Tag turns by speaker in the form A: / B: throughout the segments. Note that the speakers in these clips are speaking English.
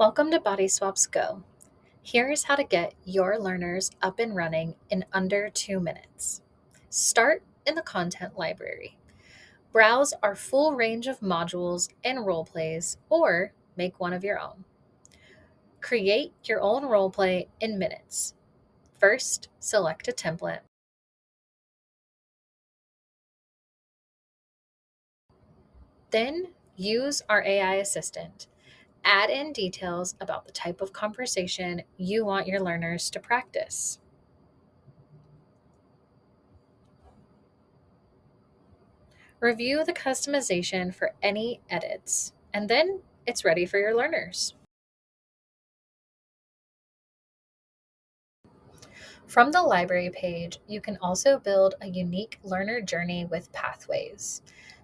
A: Welcome to Bodyswaps Go. Here's how to get your learners up and running in under 2 minutes. Start in the content library. Browse our full range of modules and roleplays, or make one of your own. Create your own roleplay in minutes. First, select a template. Then, use our AI assistant. Add in details about the type of conversation you want your learners to practice. Review the customization for any edits, and then it's ready for your learners. From the library page, you can also build a unique learner journey with pathways.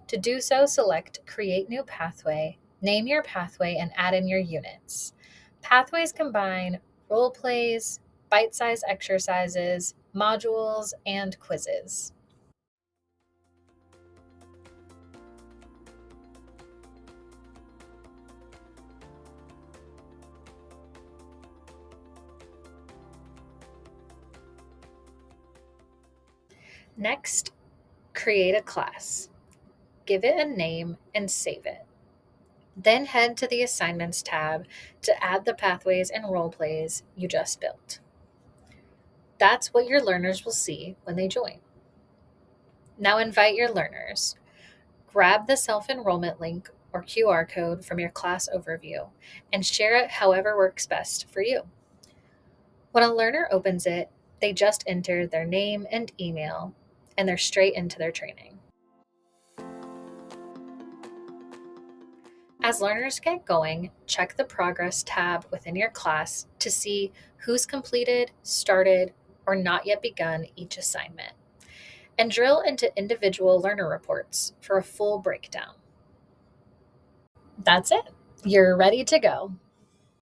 A: To do so, select Create New Pathway, name your pathway, and add in your units. Pathways combine role plays, bite-sized exercises, modules, and quizzes. Next, create a class. Give it a name and save it. Then head to the Assignments tab to add the pathways and role plays you just built. That's what your learners will see when they join. Now invite your learners. Grab the self-enrollment link or QR code from your class overview and share it however works best for you. When a learner opens it, they just enter their name and email, and they're straight into their training. As learners get going, check the Progress tab within your class to see who's completed, started, or not yet begun each assignment, and drill into individual learner reports for a full breakdown. That's it. You're ready to go.